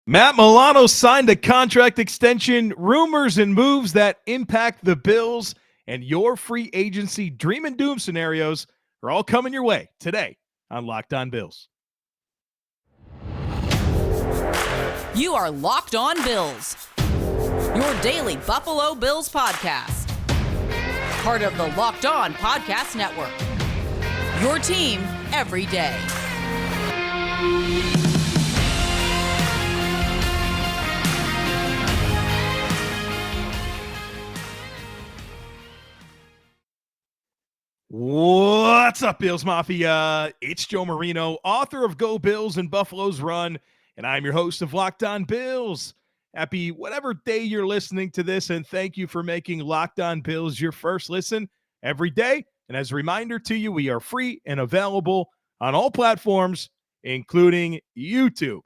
Matt Milano signed a contract extension, rumors and moves that impact the Bills, and your free agency dream and doom scenarios are all coming your way today on Locked On Bills. You are Locked On Bills, your daily Buffalo Bills podcast. Part of the Locked On Podcast Network, your team every day. What's up, Bills Mafia? It's Joe Marino, author of Go Bills and Buffalo's Run, and I'm your host of Locked On Bills. Happy whatever day you're listening to this, and thank you for making Locked On Bills your first listen every day. And as a reminder to you, we are free and available on all platforms, including YouTube.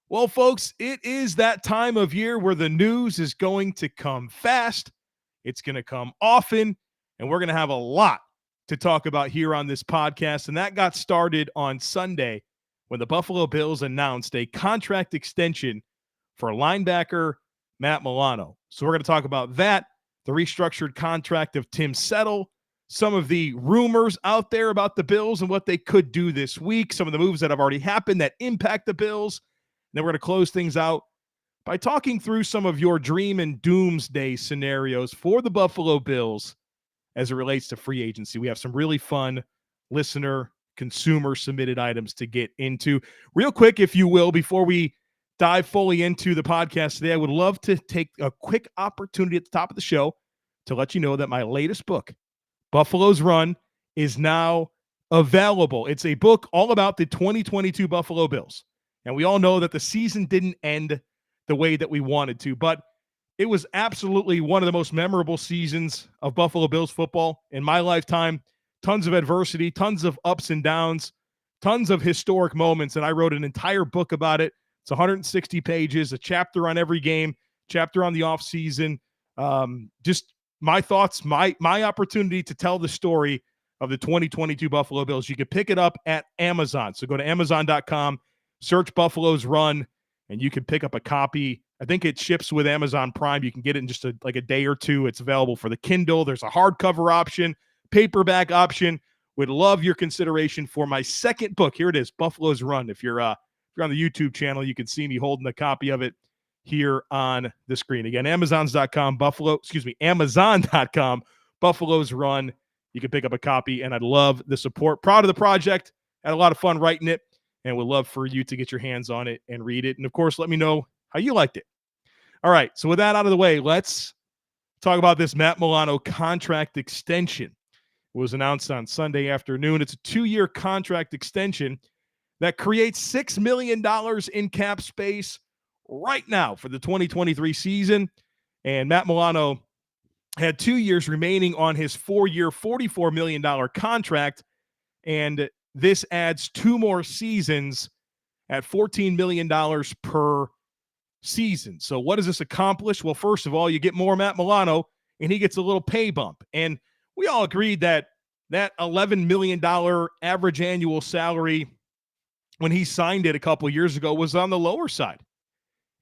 Well, folks, it is that time of year where the news is going to come fast. It's going to come often, and we're going to have a lot to talk about here on this podcast. And that got started on Sunday when the Buffalo Bills announced a contract extension for linebacker Matt Milano. So we're going to talk about that, the restructured contract of Tim Settle, some of the rumors out there about the Bills and what they could do this week, some of the moves that have already happened that impact the Bills. And then we're going to close things out by talking through some of your dream and doomsday scenarios for the Buffalo Bills as it relates to free agency. We have some really fun listener, consumer submitted items to get into. Real quick, if you will, before we dive fully into the podcast today, I would love to take a quick opportunity at the top of the show to let you know that my latest book, Buffalo's Run, is now available. It's a book all about the 2022 Buffalo Bills. And we all know that the season didn't end the way that we wanted to, but it was absolutely one of the most memorable seasons of Buffalo Bills football in my lifetime. Tons of adversity, tons of ups and downs, tons of historic moments, and I wrote an entire book about it. It's 160 pages, a chapter on every game, chapter on the offseason. Just my thoughts, my opportunity to tell the story of the 2022 Buffalo Bills. You can pick it up at Amazon. So go to Amazon.com, search Buffalo's Run, and you can pick up a copy. I think it ships with Amazon Prime. You can get it in just a day or two. It's available for the Kindle. There's a hardcover option, paperback option. Would love your consideration for my second book. Here it is, Buffalo's Run. If you're on the YouTube channel, you can see me holding a copy of it here on the screen. Again, Amazon.com, Buffalo's Run. You can pick up a copy, and I'd love the support. Proud of the project. Had a lot of fun writing it, and would love for you to get your hands on it and read it. And, of course, let me know how you liked it. All right, so with that out of the way, let's talk about this Matt Milano contract extension. It was announced on Sunday afternoon. It's a 2-year contract extension that creates $6 million in cap space right now for the 2023 season. And Matt Milano had 2 years remaining on his 4-year, $44 million contract, and this adds 2 more seasons at $14 million per season. So what does this accomplish? Well, first of all, you get more Matt Milano, and he gets a little pay bump. And we all agreed that $11 million average annual salary when he signed it a couple of years ago was on the lower side.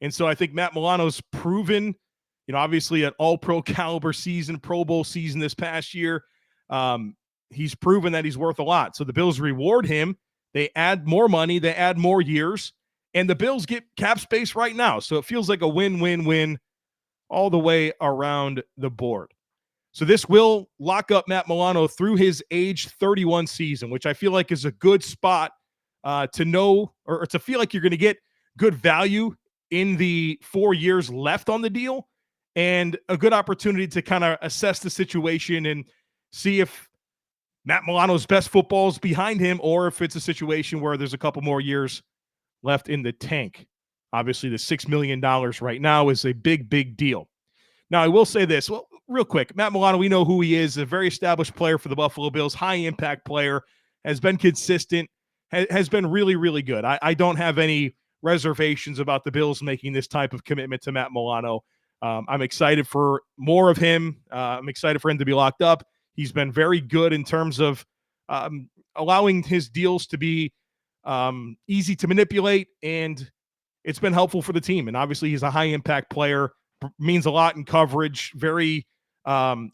And so I think Matt Milano's proven, obviously an all-pro caliber season, Pro Bowl season this past year. He's proven that he's worth a lot. So the Bills reward him. They add more money. They add more years. And the Bills get cap space right now. So it feels like a win-win-win all the way around the board. So this will lock up Matt Milano through his age 31 season, which I feel like is a good spot to know or to feel like you're going to get good value in the 4 years left on the deal and a good opportunity to kind of assess the situation and see if Matt Milano's best football is behind him or if it's a situation where there's a couple more years left in the tank. Obviously, the $6 million right now is a big, big deal. Now, I will say this. Well, real quick, Matt Milano, we know who he is, a very established player for the Buffalo Bills, high-impact player, has been consistent, has been really, really good. I don't have any reservations about the Bills making this type of commitment to Matt Milano. I'm excited for more of him. I'm excited for him to be locked up. He's been very good in terms of allowing his deals to be easy to manipulate and it's been helpful for the team. And obviously he's a high impact player, means a lot in coverage, very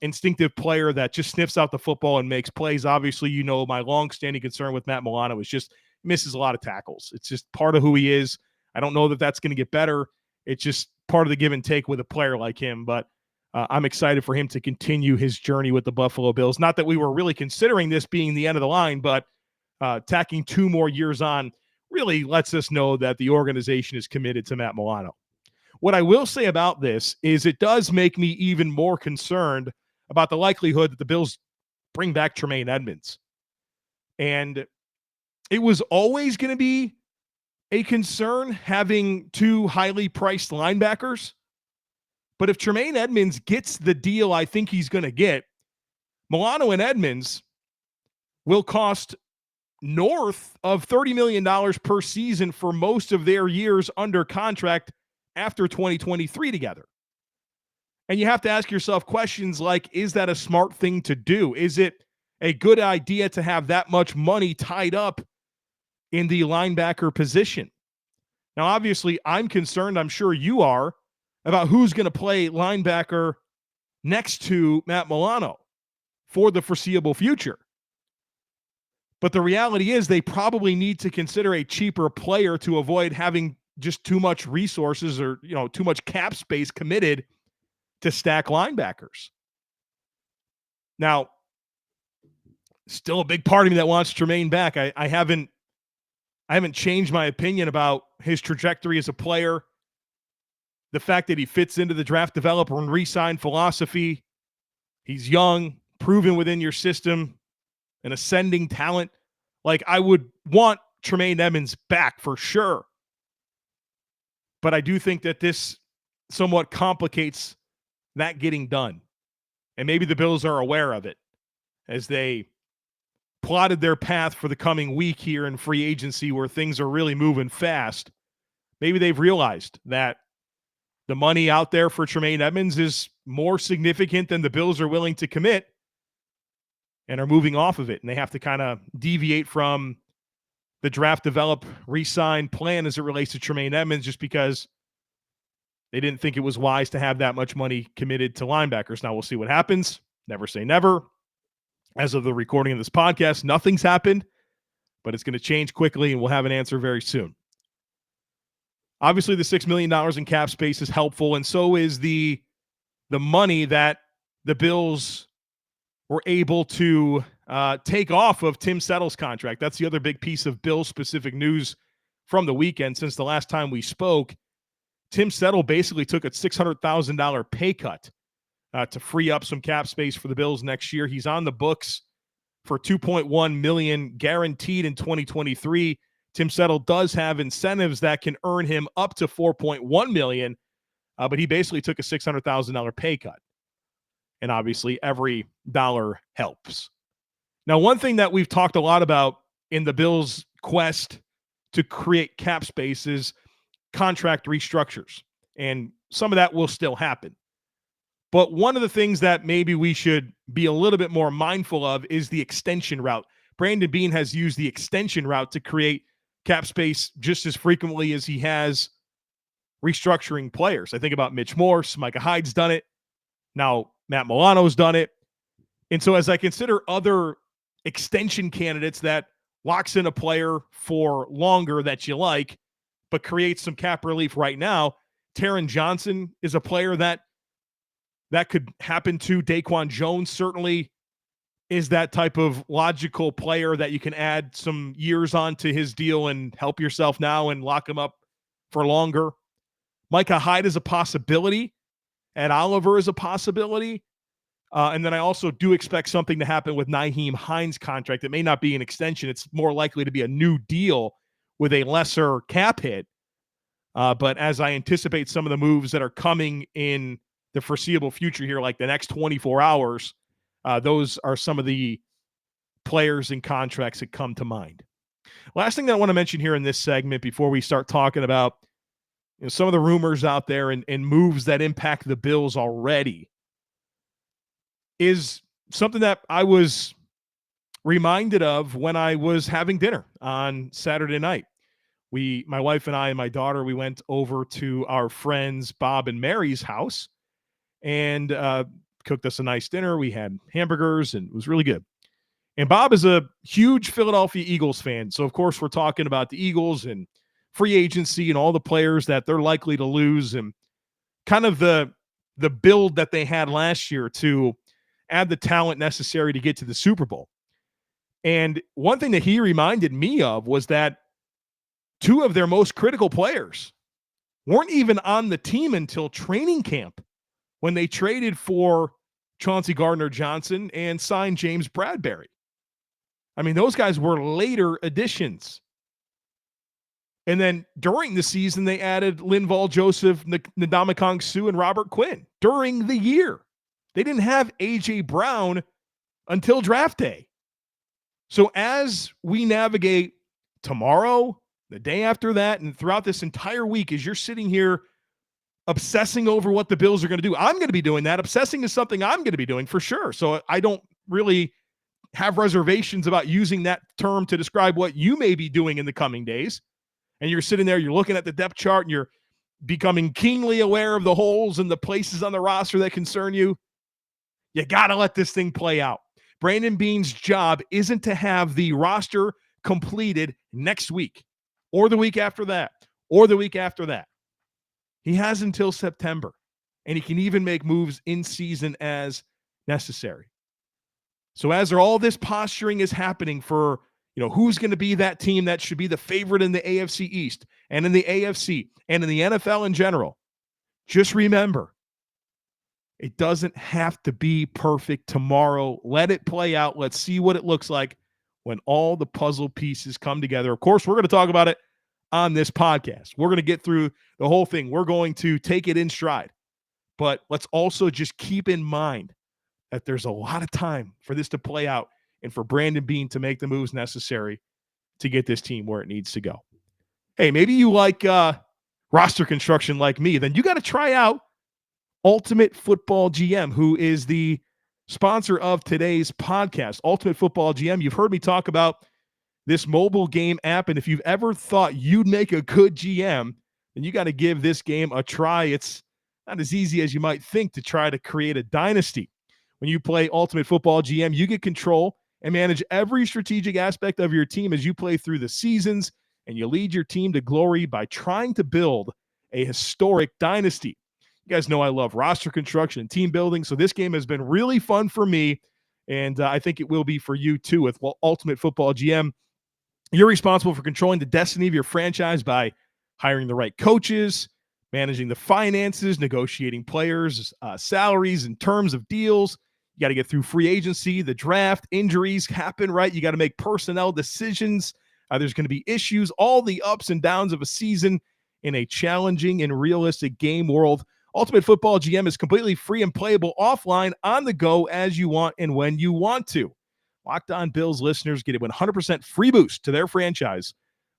instinctive player that just sniffs out the football and makes plays. Obviously, my long-standing concern with Matt Milano is just misses a lot of tackles. It's just part of who he is. I don't know that that's going to get better. It's just part of the give and take with a player like him. But I'm excited for him to continue his journey with the Buffalo Bills. Not that we were really considering this being the end of the line, but tacking 2 more years on really lets us know that the organization is committed to Matt Milano. What I will say about this is it does make me even more concerned about the likelihood that the Bills bring back Tremaine Edmonds. And it was always going to be a concern having 2 highly priced linebackers. But if Tremaine Edmonds gets the deal I think he's going to get, Milano and Edmonds will cost north of $30 million per season for most of their years under contract after 2023 together. And you have to ask yourself questions like, is that a smart thing to do? Is it a good idea to have that much money tied up in the linebacker position? Now, obviously, I'm concerned, I'm sure you are, about who's going to play linebacker next to Matt Milano for the foreseeable future. But the reality is they probably need to consider a cheaper player to avoid having just too much resources or, too much cap space committed to stack linebackers. Now, still a big part of me that wants Tremaine back. I haven't changed my opinion about his trajectory as a player. The fact that he fits into the draft, develop, and re-sign philosophy. He's young, proven within your system, an ascending talent. Like, I would want Tremaine Edmonds back for sure. But I do think that this somewhat complicates that getting done. And maybe the Bills are aware of it as they plotted their path for the coming week here in free agency where things are really moving fast. Maybe they've realized that the money out there for Tremaine Edmonds is more significant than the Bills are willing to commit and are moving off of it. And they have to kind of deviate from the draft, develop, re-sign plan as it relates to Tremaine Edmonds just because they didn't think it was wise to have that much money committed to linebackers. Now we'll see what happens. Never say never. As of the recording of this podcast, nothing's happened, but it's going to change quickly and we'll have an answer very soon. Obviously, the $6 million in cap space is helpful, and so is the money that the Bills were able to take off of Tim Settle's contract. That's the other big piece of Bills-specific news from the weekend. Since the last time we spoke, Tim Settle basically took a $600,000 pay cut to free up some cap space for the Bills next year. He's on the books for $2.1 million guaranteed in 2023. Tim Settle does have incentives that can earn him up to $4.1 million, but he basically took a $600,000 pay cut. And obviously, every dollar helps. Now, one thing that we've talked a lot about in the Bills' quest to create cap space is contract restructures. And some of that will still happen. But one of the things that maybe we should be a little bit more mindful of is the extension route. Brandon Beane has used the extension route to create cap space just as frequently as he has restructuring players. I think about Mitch Morse, Micah Hyde's done it. Now, Matt Milano's done it. And so as I consider other extension candidates that locks in a player for longer that you like, but creates some cap relief right now, Taron Johnson is a player that could happen to. Daquan Jones certainly is that type of logical player that you can add some years on to his deal and help yourself now and lock him up for longer. Micah Hyde is a possibility. Ed Oliver is a possibility. And then I also do expect something to happen with Nyheim Hines' contract. It may not be an extension. It's more likely to be a new deal with a lesser cap hit. But as I anticipate some of the moves that are coming in the foreseeable future here, like the next 24 hours, those are some of the players and contracts that come to mind. Last thing that I want to mention here in this segment before we start talking about some of the rumors out there and moves that impact the Bills already is something that I was reminded of when I was having dinner on Saturday night. My wife and I and my daughter, we went over to our friends Bob and Mary's house and cooked us a nice dinner. We had hamburgers and it was really good. And Bob is a huge Philadelphia Eagles fan. So, of course, we're talking about the Eagles and free agency and all the players that they're likely to lose and kind of the build that they had last year to add the talent necessary to get to the Super Bowl. And one thing that he reminded me of was that two of their most critical players weren't even on the team until training camp when they traded for Chauncey Gardner-Johnson and signed James Bradberry. I mean, those guys were later additions. And then during the season, they added Linval Joseph, Ndamukong Suh, and Robert Quinn during the year. They didn't have A.J. Brown until draft day. So as we navigate tomorrow, the day after that, and throughout this entire week, as you're sitting here obsessing over what the Bills are going to do, I'm going to be doing that. Obsessing is something I'm going to be doing for sure. So I don't really have reservations about using that term to describe what you may be doing in the coming days. And you're sitting there, you're looking at the depth chart, and you're becoming keenly aware of the holes and the places on the roster that concern you. You got to let this thing play out. Brandon Beane's job isn't to have the roster completed next week or the week after that or the week after that. He has until September, and he can even make moves in season as necessary. So as all this posturing is happening for, who's going to be that team that should be the favorite in the AFC East and in the AFC and in the NFL in general, just remember, it doesn't have to be perfect tomorrow. Let it play out. Let's see what it looks like when all the puzzle pieces come together. Of course, we're going to talk about it on this podcast. We're going to get through the whole thing. We're going to take it in stride. But let's also just keep in mind that there's a lot of time for this to play out and for Brandon Beane to make the moves necessary to get this team where it needs to go. Hey, maybe you like roster construction like me. Then you got to try out Ultimate Football GM, who is the sponsor of today's podcast. Ultimate Football GM, you've heard me talk about this mobile game app, and if you've ever thought you'd make a good GM, then you got to give this game a try. It's not as easy as you might think to try to create a dynasty. When you play Ultimate Football GM, you get control and manage every strategic aspect of your team as you play through the seasons, and you lead your team to glory by trying to build a historic dynasty. You guys know I love roster construction and team building, so this game has been really fun for me, and I think it will be for you too with Ultimate Football GM. You're responsible for controlling the destiny of your franchise by hiring the right coaches, managing the finances, negotiating players' salaries and terms of deals. You got to get through free agency, the draft, injuries happen, right? You got to make personnel decisions. There's going to be issues, all the ups and downs of a season in a challenging and realistic game world. Ultimate Football GM is completely free and playable offline, on the go, as you want and when you want to. Locked On Bills listeners get a 100% free boost to their franchise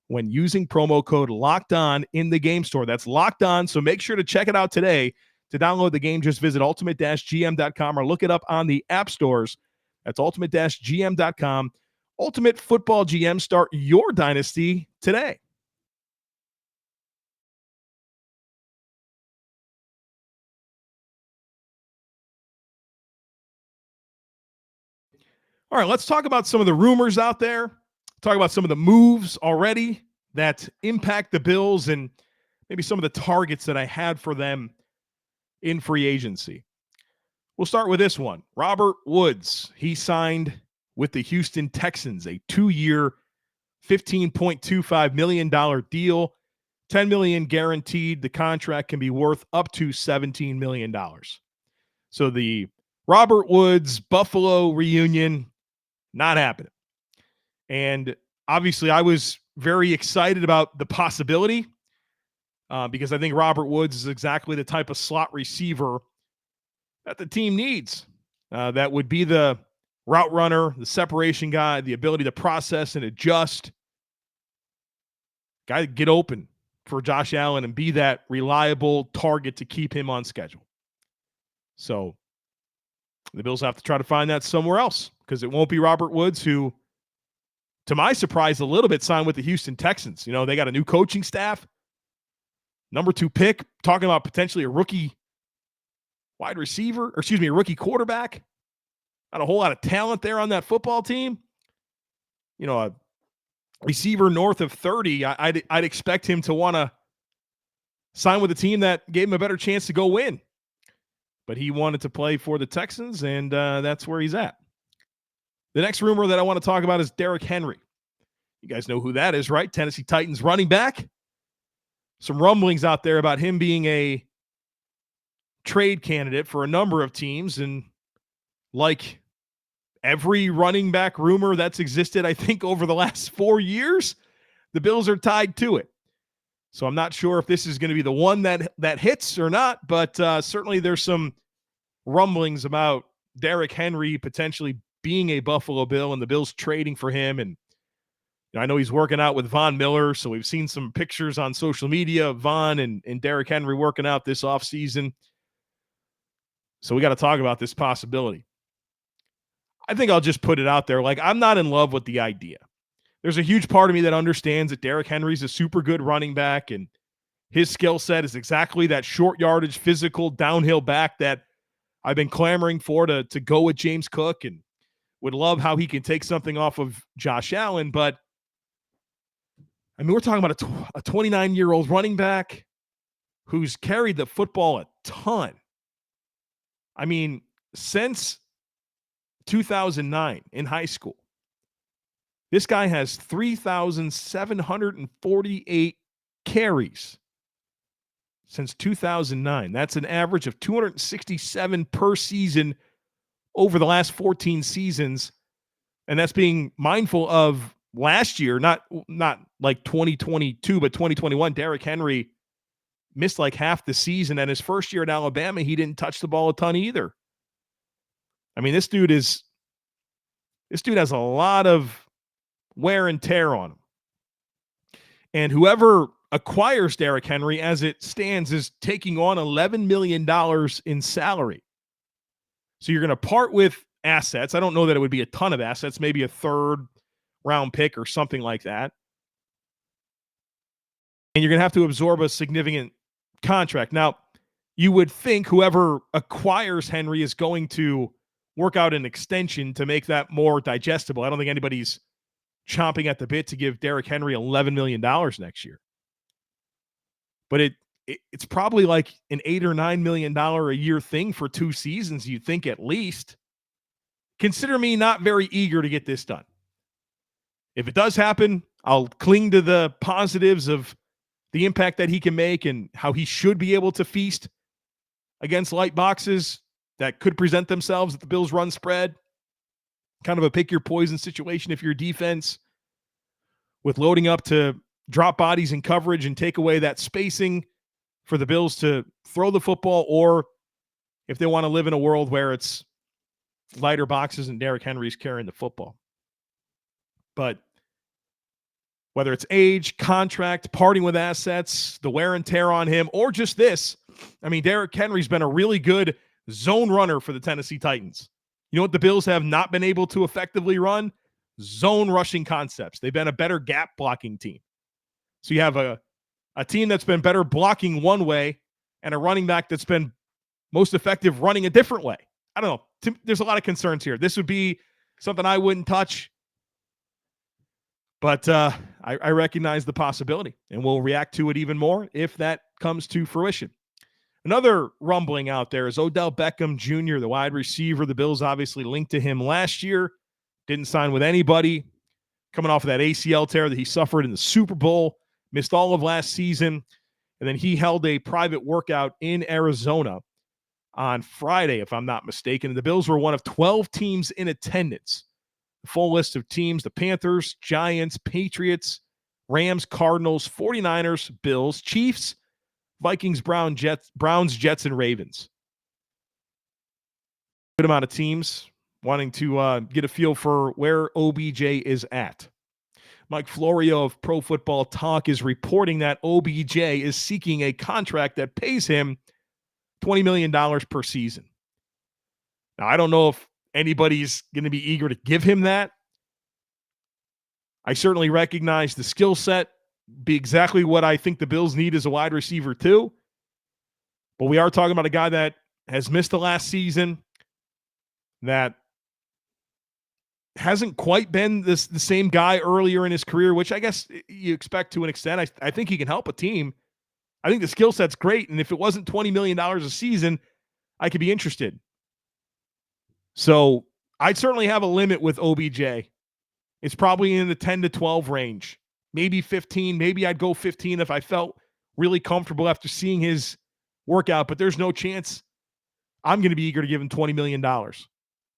when using promo code Locked On in the game store. That's Locked On, so make sure to check it out today. To download the game, just visit ultimate-gm.com or look it up on the app stores. That's ultimate-gm.com. Ultimate Football GM, start your dynasty today. All right, let's talk about some of the rumors out there. Talk about some of the moves already that impact the Bills and maybe some of the targets that I had for them in free agency. We'll start with this one. Robert Woods. He signed with the Houston Texans, a 2-year, $15.25 million deal, $10 million guaranteed. The contract can be worth up to $17 million. So the Robert Woods Buffalo reunion, not happening. And obviously I was very excited about the possibility because I think Robert Woods is exactly the type of slot receiver that the team needs. That would be the route runner, the separation guy, the ability to process and adjust. Guy to get open for Josh Allen and be that reliable target to keep him on schedule. So the Bills have to try to find that somewhere else because it won't be Robert Woods, who to my surprise, a little bit signed with the Houston Texans. You know, they got a new coaching staff, number 2 pick, talking about potentially a rookie a rookie quarterback. Not a whole lot of talent there on that football team. You know, a receiver north of 30, I'd expect him to want to sign with a team that gave him a better chance to go win. But he wanted to play for the Texans, and that's where he's at. The next rumor that I want to talk about is Derrick Henry. You guys know who that is, right? Tennessee Titans running back. Some rumblings out there about him being a trade candidate for a number of teams. And like every running back rumor that's existed, I think, over the last 4 years, the Bills are tied to it. So I'm not sure if this is going to be the one that hits or not, but certainly there's some rumblings about Derrick Henry potentially being a Buffalo Bill and the Bills trading for him. And I know he's working out with Von Miller, so we've seen some pictures on social media of Von and Derrick Henry working out this offseason. So we got to talk about this possibility. I think I'll just put it out there. Like, I'm not in love with the idea. There's a huge part of me that understands that Derrick Henry's a super good running back, and his skill set is exactly that short yardage, physical, downhill back that I've been clamoring for to go with James Cook, and would love how he can take something off of Josh Allen. But, I mean, we're talking about a 29-year-old running back who's carried the football a ton. I mean, since 2009 in high school, this guy has 3,748 carries since 2009. That's an average of 267 per season over the last 14 seasons. And that's being mindful of last year, not like 2022, but 2021. Derrick Henry missed like half the season. And his first year at Alabama, he didn't touch the ball a ton either. I mean, this dude has a lot of wear and tear on him. And whoever acquires Derrick Henry as it stands is taking on $11 million in salary. So you're going to part with assets. I don't know that it would be a ton of assets, maybe a 3rd round pick or something like that. And you're going to have to absorb a significant contract. Now, you would think whoever acquires Henry is going to work out an extension to make that more digestible. I don't think anybody's chomping at the bit to give Derrick Henry $11 million next year. But it's probably like an $8 or $9 million a year thing for 2 seasons, you'd think at least. Consider me not very eager to get this done. If it does happen, I'll cling to the positives of the impact that he can make and how he should be able to feast against light boxes that could present themselves at the Bills' run spread. Kind of a pick your poison situation if you're defense, with loading up to drop bodies in coverage and take away that spacing for the Bills to throw the football, or if they want to live in a world where it's lighter boxes and Derrick Henry's carrying the football. But whether it's age, contract, parting with assets, the wear and tear on him, or just this, I mean, Derrick Henry's been a really good zone runner for the Tennessee Titans. You know what the Bills have not been able to effectively run? Zone rushing concepts. They've been a better gap blocking team. So you have a team that's been better blocking one way and a running back that's been most effective running a different way. I don't know. There's a lot of concerns here. This would be something I wouldn't touch. But I recognize the possibility, and we'll react to it even more if that comes to fruition. Another rumbling out there is Odell Beckham Jr., the wide receiver. The Bills obviously linked to him last year. Didn't sign with anybody. Coming off of that ACL tear that he suffered in the Super Bowl. Missed all of last season. And then he held a private workout in Arizona on Friday, if I'm not mistaken. The Bills were one of 12 teams in attendance. The full list of teams: the Panthers, Giants, Patriots, Rams, Cardinals, 49ers, Bills, Chiefs, Vikings, Browns, Jets, and Ravens. Good amount of teams wanting to get a feel for where OBJ is at. Mike Florio of Pro Football Talk is reporting that OBJ is seeking a contract that pays him $20 million per season. Now, I don't know if anybody's going to be eager to give him that. I certainly recognize the skill set be exactly what I think the Bills need as a wide receiver too. But we are talking about a guy that has missed the last season, that hasn't quite been the same guy earlier in his career, which I guess you expect to an extent. I think he can help a team. I think the skill set's great, and if it wasn't $20 million a season, I could be interested. So I'd certainly have a limit with OBJ. It's probably in the 10 to 12 range, maybe 15. Maybe I'd go 15 if I felt really comfortable after seeing his workout, but there's no chance I'm going to be eager to give him $20 million.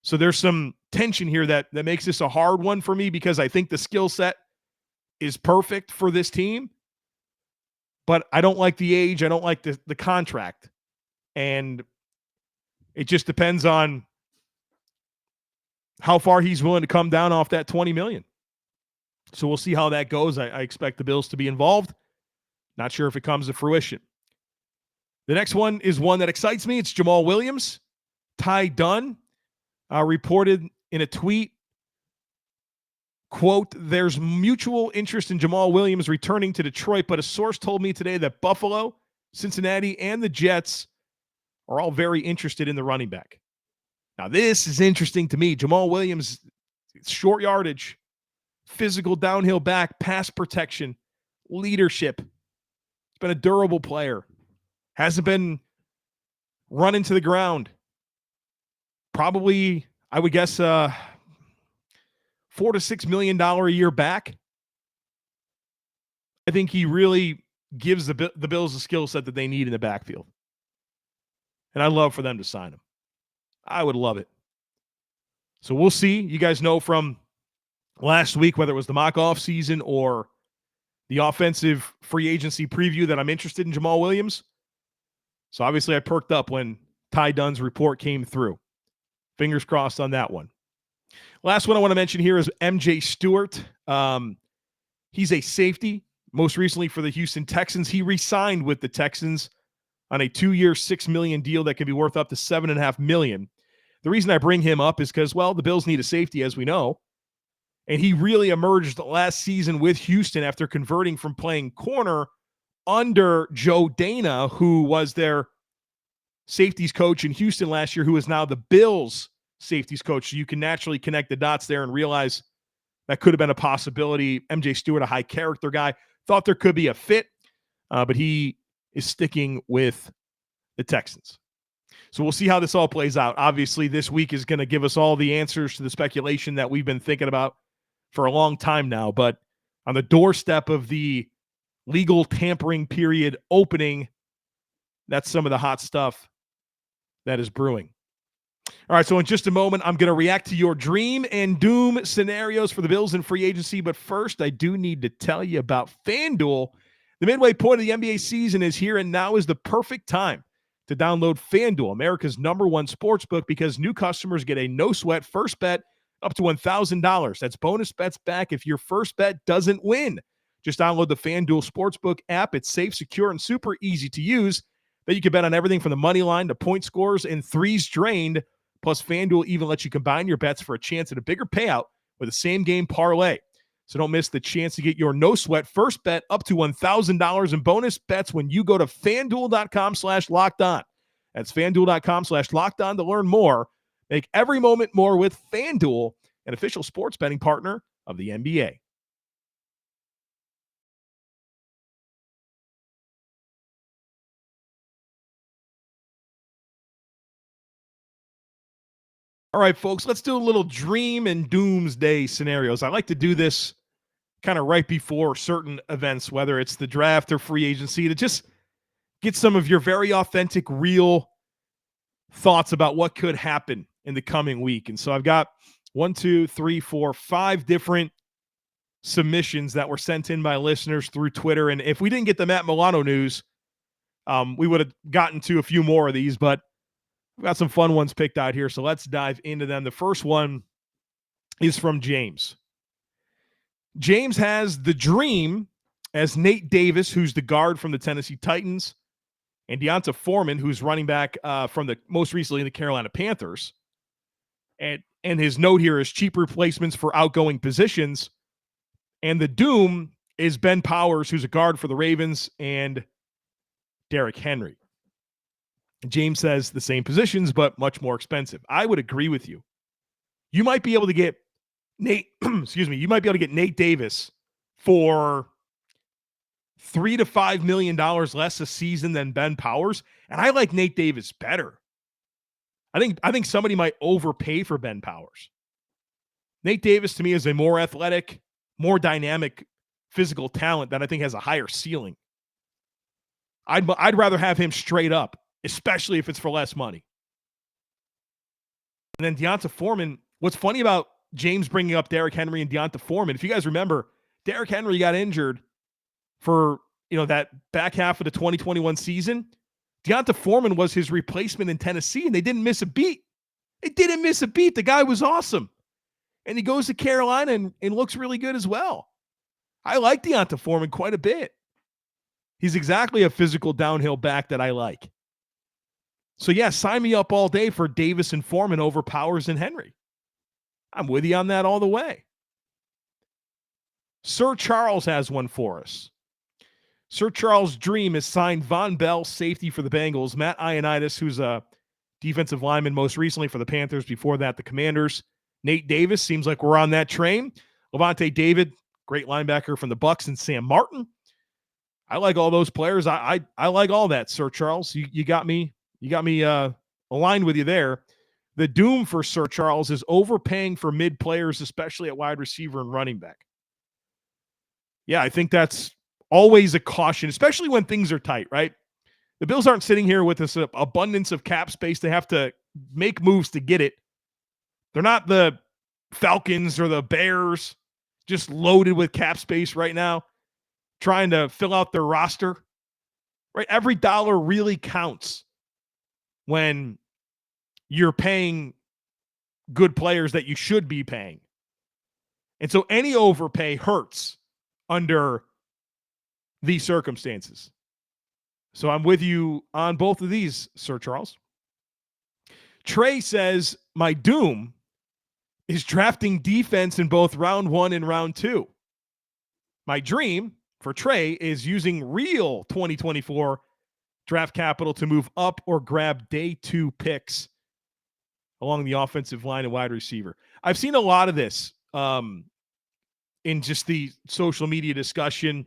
So there's some tension here that makes this a hard one for me, because I think the skill set is perfect for this team, but I don't like the age. I don't like the contract. And it just depends on how far he's willing to come down off that $20 million. So we'll see how that goes. I expect the Bills to be involved. Not sure if it comes to fruition. The next one is one that excites me. It's Jamaal Williams. Ty Dunn reported in a tweet, quote, "There's mutual interest in Jamaal Williams returning to Detroit, but a source told me today that Buffalo, Cincinnati, and the Jets are all very interested in the running back." Now, this is interesting to me. Jamaal Williams, short yardage, physical downhill back, pass protection, leadership. He's been a durable player. Hasn't been running to the ground. Probably, I would guess, $4 to $6 million a year back. I think he really gives the Bills the skill set that they need in the backfield. And I'd love for them to sign him. I would love it. So we'll see. You guys know from last week, whether it was the mock offseason or the offensive free agency preview, that I'm interested in Jamaal Williams. So obviously I perked up when Ty Dunn's report came through. Fingers crossed on that one. Last one I want to mention here is MJ Stewart. He's a safety, most recently for the Houston Texans. He re-signed with the Texans on a 2-year, $6 million deal that can be worth up to $7.5 million. The reason I bring him up is because, well, the Bills need a safety, as we know. And he really emerged last season with Houston after converting from playing corner under Joe Dana, who was their safeties coach in Houston last year, who is now the Bills safeties coach. So you can naturally connect the dots there and realize that could have been a possibility. MJ Stewart, a high character guy, thought there could be a fit, but he is sticking with the Texans. So we'll see how this all plays out. Obviously, this week is going to give us all the answers to the speculation that we've been thinking about for a long time now. But on the doorstep of the legal tampering period opening, that's some of the hot stuff that is brewing. All right, so in just a moment, I'm going to react to your dream and doom scenarios for the Bills in free agency. But first, I do need to tell you about FanDuel. The midway point of the NBA season is here, and now is the perfect time to download FanDuel, America's #1 sportsbook, because new customers get a no-sweat first bet up to $1,000. That's bonus bets back if your first bet doesn't win. Just download the FanDuel Sportsbook app. It's safe, secure, and super easy to use. Then you can bet on everything from the money line to point scores and threes drained. Plus, FanDuel even lets you combine your bets for a chance at a bigger payout with a same-game parlay. So don't miss the chance to get your no-sweat first bet up to $1,000 in bonus bets when you go to FanDuel.com/lockedon. That's FanDuel.com/lockedon to learn more. Make every moment more with FanDuel, an official sports betting partner of the NBA. All right, folks, let's do a little dream and doomsday scenarios. I like to do this kind of right before certain events, whether it's the draft or free agency, to just get some of your very authentic, real thoughts about what could happen in the coming week. And so I've got 5 different submissions that were sent in by listeners through Twitter. And if we didn't get the Matt Milano news, we would have gotten to a few more of these, but we've got some fun ones picked out here. So let's dive into them. The first one is from James. James has the dream as Nate Davis, who's the guard from the Tennessee Titans, and Deonta Foreman, who's running back from the most recently the Carolina Panthers. And his note here is cheap replacements for outgoing positions. And the doom is Ben Powers, who's a guard for the Ravens, and Derrick Henry. James says the same positions, but much more expensive. I would agree with you. You might be able to get Nate, excuse me, you might be able to get Nate Davis for $3 to $5 million less a season than Ben Powers. And I like Nate Davis better. I think somebody might overpay for Ben Powers. Nate Davis to me is a more athletic, more dynamic physical talent that I think has a higher ceiling. I'd rather have him straight up, especially if it's for less money. And then Deonta Foreman, what's funny about James bringing up Derrick Henry and Deonta Foreman, if you guys remember, Derrick Henry got injured for, that back half of the 2021 season. Deonta Foreman was his replacement in Tennessee, and they didn't miss a beat. They didn't miss a beat. The guy was awesome. And he goes to Carolina and looks really good as well. I like Deonta Foreman quite a bit. He's exactly a physical downhill back that I like. So, yeah, sign me up all day for Davis and Foreman over Powers and Henry. I'm with you on that all the way. Sir Charles has one for us. Sir Charles' dream is signed Von Bell, safety for the Bengals, Matt Ioannidis, who's a defensive lineman most recently for the Panthers, before that the Commanders. Nate Davis, seems like we're on that train. Levante David, great linebacker from the Bucs, and Sam Martin. I like all those players. I like all that, Sir Charles. You got me. You got me aligned with you there. The doom for Sir Charles is overpaying for mid players, especially at wide receiver and running back. Yeah, I think that's always a caution, especially when things are tight, right? The Bills aren't sitting here with this abundance of cap space. They have to make moves to get it. They're not the Falcons or the Bears, just loaded with cap space right now, trying to fill out their roster. Right? Every dollar really counts when you're paying good players that you should be paying. And so any overpay hurts under these circumstances. So I'm with you on both of these, Sir Charles. Trey says, my doom is drafting defense in both round 1 and round 2. My dream for Trey is using real 2024 draft capital to move up or grab day 2 picks along the offensive line and wide receiver. I've seen a lot of this in just the social media discussion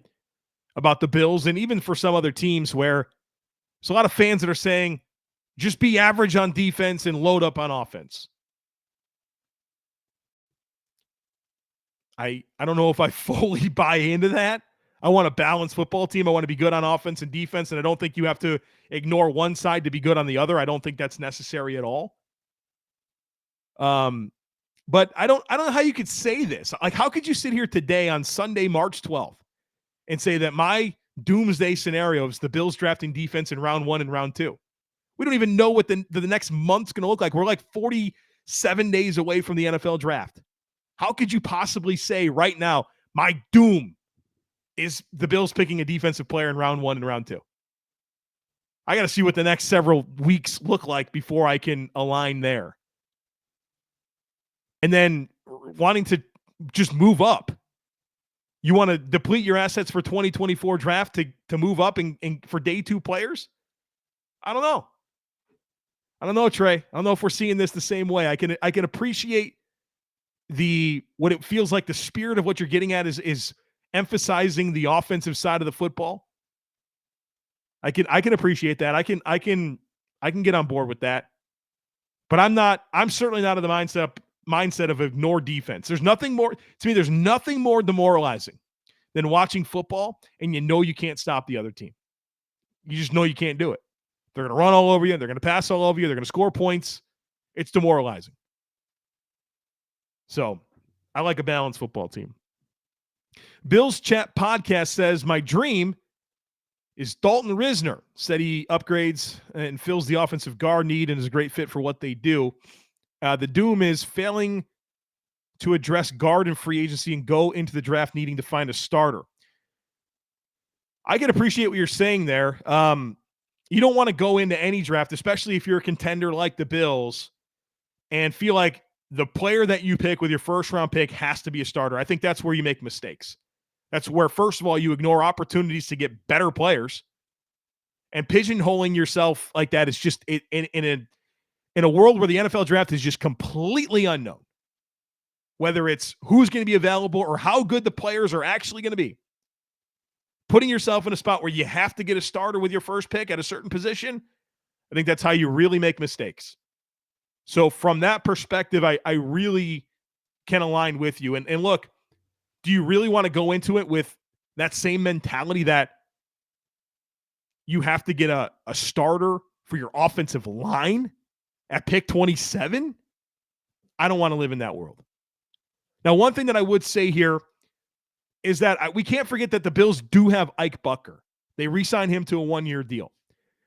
about the Bills, and even for some other teams, where there's a lot of fans that are saying, just be average on defense and load up on offense. I don't know if I fully buy into that. I want a balanced football team. I want to be good on offense and defense, and I don't think you have to ignore one side to be good on the other. I don't think that's necessary at all. But I don't know how you could say this. Like, how could you sit here today on Sunday, March 12th, and say that my doomsday scenario is the Bills drafting defense in round 1 and round 2? We don't even know what the next month's going to look like. We're like 47 days away from the NFL draft. How could you possibly say right now, my doom is the Bills picking a defensive player in round 1 and round 2? I got to see what the next several weeks look like before I can align there. And then wanting to just move up. You want to deplete your assets for 2024 draft to move up and for day 2 players? I don't know. I don't know, Trey. I don't know if we're seeing this the same way. I can appreciate what it feels like. The spirit of what you're getting at is emphasizing the offensive side of the football. I can appreciate that. I can get on board with that. But I'm certainly not in the mindset of ignore defense. There's nothing more demoralizing than watching football and you can't stop the other team. You just know you can't do it. They're going to run all over you. They're going to pass all over you. They're going to score points. It's demoralizing. So I like a balanced football team. Bills Chat Podcast says, my dream is Dalton Risner. Said he upgrades and fills the offensive guard need and is a great fit for what they do. The doom is failing to address guard and free agency and go into the draft needing to find a starter. I can appreciate what you're saying there. You don't want to go into any draft, especially if you're a contender like the Bills, and feel like the player that you pick with your first round pick has to be a starter. I think that's where you make mistakes. That's where, first of all, you ignore opportunities to get better players. And pigeonholing yourself like that is just in a world where the NFL draft is just completely unknown. Whether it's who's going to be available or how good the players are actually going to be. Putting yourself in a spot where you have to get a starter with your first pick at a certain position, I think that's how you really make mistakes. So from that perspective, I really can align with you. And look, do you really want to go into it with that same mentality that you have to get a starter for your offensive line at pick 27? I don't want to live in that world. Now, one thing that I would say here is that we can't forget that the Bills do have Ike Bucker. They re-signed him to a one-year deal.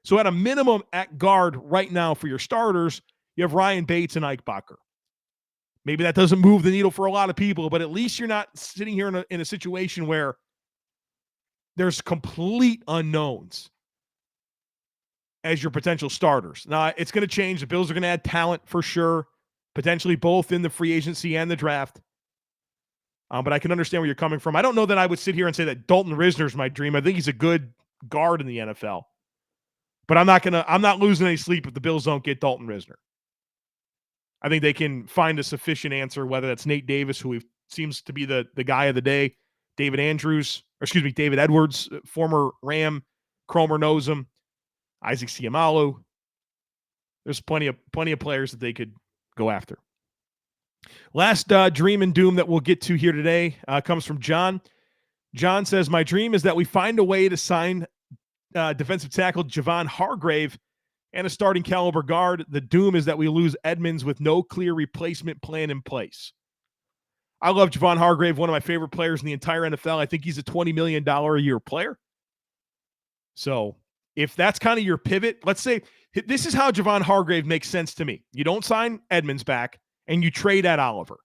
So at a minimum at guard right now for your starters, you have Ryan Bates and Ike Bucker. Maybe that doesn't move the needle for a lot of people, but at least you're not sitting here in a situation where there's complete unknowns as your potential starters. Now, it's going to change. The Bills are going to add talent for sure, potentially both in the free agency and the draft. But I can understand where you're coming from. I don't know that I would sit here and say that Dalton Risner's my dream. I think he's a good guard in the NFL. But I'm not losing any sleep if the Bills don't get Dalton Risner. I think they can find a sufficient answer, whether that's Nate Davis, who seems to be the guy of the day, David Edwards, former Ram, Cromer knows him, Isaac Siamalu. There's plenty of players that they could go after. Last dream and doom that we'll get to here today comes from John. John says, my dream is that we find a way to sign defensive tackle Javon Hargrave and a starting caliber guard. The doom is that we lose Edmonds with no clear replacement plan in place. I love Javon Hargrave, one of my favorite players in the entire NFL. I think he's a $20 million a year player. So if that's kind of your pivot, let's say this is how Javon Hargrave makes sense to me. You don't sign Edmonds back and you trade at Oliver.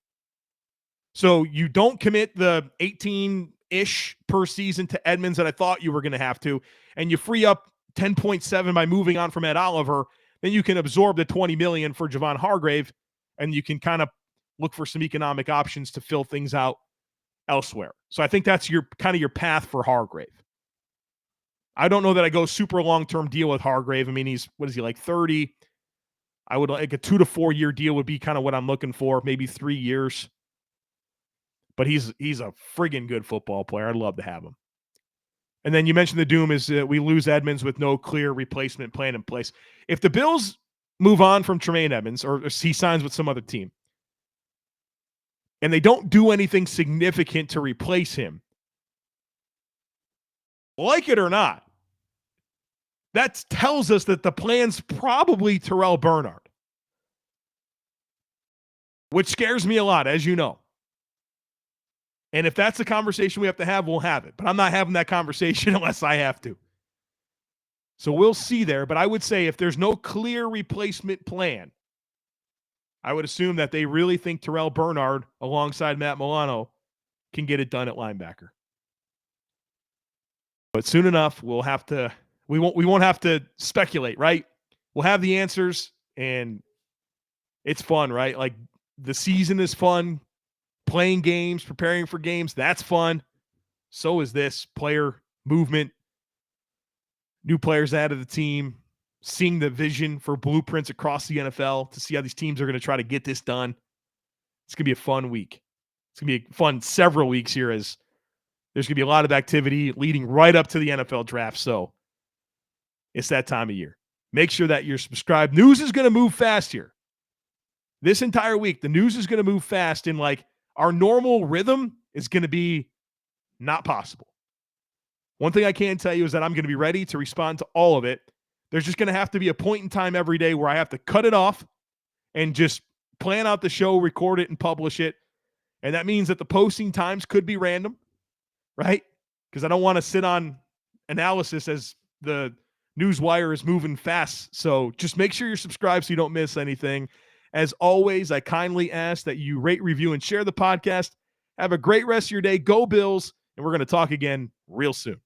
So you don't commit the 18-ish per season to Edmonds that I thought you were going to have to, and you free up 10.7 by moving on from Ed Oliver, then you can absorb the $20 million for Javon Hargrave, and you can kind of look for some economic options to fill things out elsewhere. So I think that's your path for Hargrave. I don't know that I go super long-term deal with Hargrave. I mean, he's 30? I would like a 2 to 4 year deal would be kind of what I'm looking for, maybe 3 years. But he's a friggin' good football player. I'd love to have him. And then you mentioned the doom is we lose Edmonds with no clear replacement plan in place. If the Bills move on from Tremaine Edmonds or he signs with some other team and they don't do anything significant to replace him, like it or not, that tells us that the plan's probably Terrell Bernard, which scares me a lot, as you know. And if that's the conversation we have to have, we'll have it. But I'm not having that conversation unless I have to. So we'll see there. But I would say if there's no clear replacement plan, I would assume that they really think Terrell Bernard alongside Matt Milano can get it done at linebacker. But soon enough, we won't have to speculate, right? We'll have the answers, and it's fun, right? Like, the season is fun. Playing games, preparing for games, that's fun. So is this player movement, new players added to the team, seeing the vision for blueprints across the NFL to see how these teams are going to try to get this done. It's going to be a fun week. It's going to be a fun several weeks here as there's going to be a lot of activity leading right up to the NFL draft. So it's that time of year. Make sure that you're subscribed. News is going to move fast here. This entire week, the news is going to move fast in our normal rhythm is going to be not possible. One thing I can tell you is that I'm going to be ready to respond to all of it. There's just going to have to be a point in time every day where I have to cut it off and just plan out the show, record it, and publish it. And that means that the posting times could be random, right? Because I don't want to sit on analysis as the news wire is moving fast. So just make sure you're subscribed so you don't miss anything. As always, I kindly ask that you rate, review, and share the podcast. Have a great rest of your day. Go Bills, and we're going to talk again real soon.